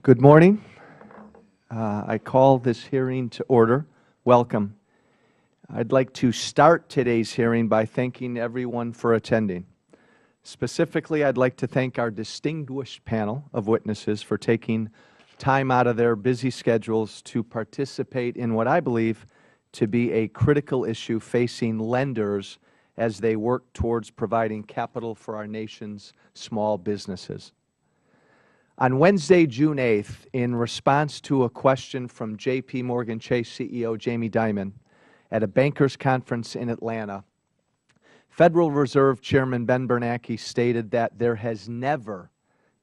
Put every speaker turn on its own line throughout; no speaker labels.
Good morning. I call this hearing to order. Welcome. I'd like to start today's hearing by thanking everyone for attending. Specifically, I'd like to thank our distinguished panel of witnesses for taking time out of their busy schedules to participate in what I believe to be a critical issue facing lenders as they work towards providing capital for our nation's small businesses. On Wednesday, June 8th, in response to a question from J.P. Morgan Chase CEO Jamie Dimon at a bankers conference in Atlanta, Federal Reserve Chairman Ben Bernanke stated that there has never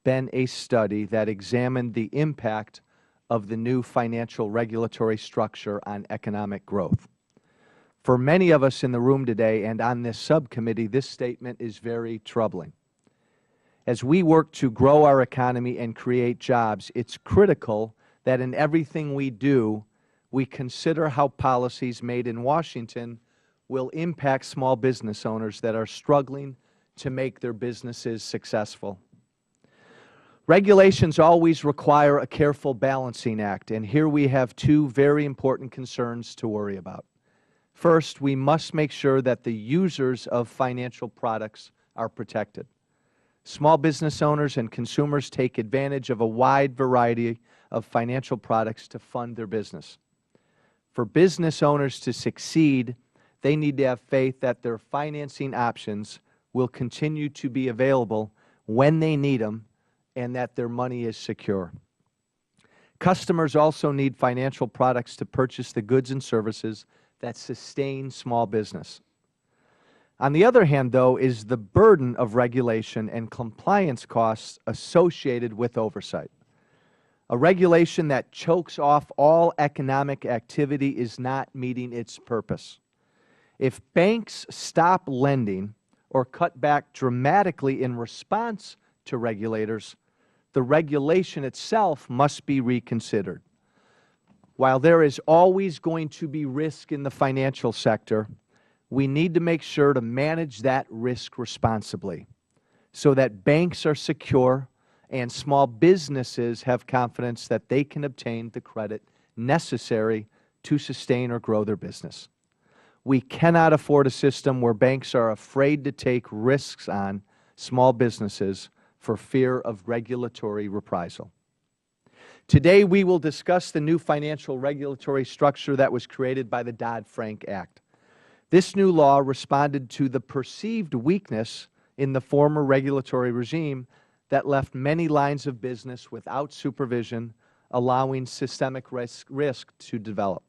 been a study that examined the impact of the new financial regulatory structure on economic growth. For many of us in the room today and on this subcommittee, this statement is very troubling. As we work to grow our economy and create jobs, it's critical that in everything we do, we consider how policies made in Washington will impact small business owners that are struggling to make their businesses successful. Regulations always require a careful balancing act, and here we have two very important concerns to worry about. First, we must make sure that the users of financial products are protected. Small business owners and consumers take advantage of a wide variety of financial products to fund their business. For business owners to succeed, they need to have faith that their financing options will continue to be available when they need them and that their money is secure. Customers also need financial products to purchase the goods and services that sustain small business. On the other hand, though, is the burden of regulation and compliance costs associated with oversight. A regulation that chokes off all economic activity is not meeting its purpose. If banks stop lending or cut back dramatically in response to regulators, the regulation itself must be reconsidered. While there is always going to be risk in the financial sector, we need to make sure to manage that risk responsibly so that banks are secure and small businesses have confidence that they can obtain the credit necessary to sustain or grow their business. We cannot afford a system where banks are afraid to take risks on small businesses for fear of regulatory reprisal. Today, we will discuss the new financial regulatory structure that was created by the Dodd-Frank Act. This new law responded to the perceived weakness in the former regulatory regime that left many lines of business without supervision, allowing systemic risk to develop.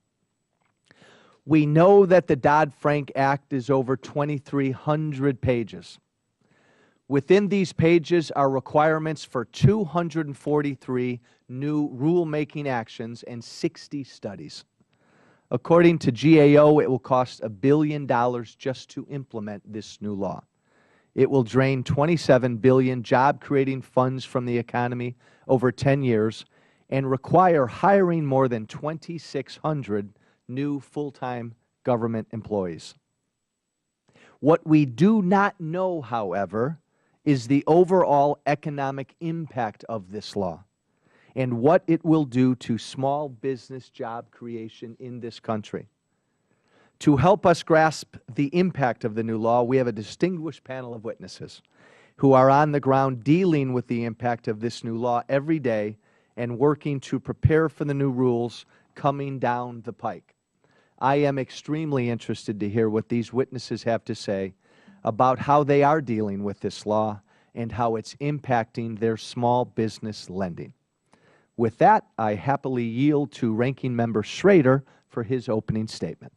We know that the Dodd-Frank Act is over 2,300 pages. Within these pages are requirements for 243 new rulemaking actions and 60 studies. According to GAO, it will cost $1 billion just to implement this new law. It will drain $27 billion job-creating funds from the economy over 10 years and require hiring more than 2,600 new full-time government employees. What we do not know, however, is the overall economic impact of this law and what it will do to small business job creation in this country. To help us grasp the impact of the new law, we have a distinguished panel of witnesses who are on the ground dealing with the impact of this new law every day and working to prepare for the new rules coming down the pike. I am extremely interested to hear what these witnesses have to say about how they are dealing with this law and how it's impacting their small business lending. With that, I happily yield to Ranking Member Schrader for his opening statement.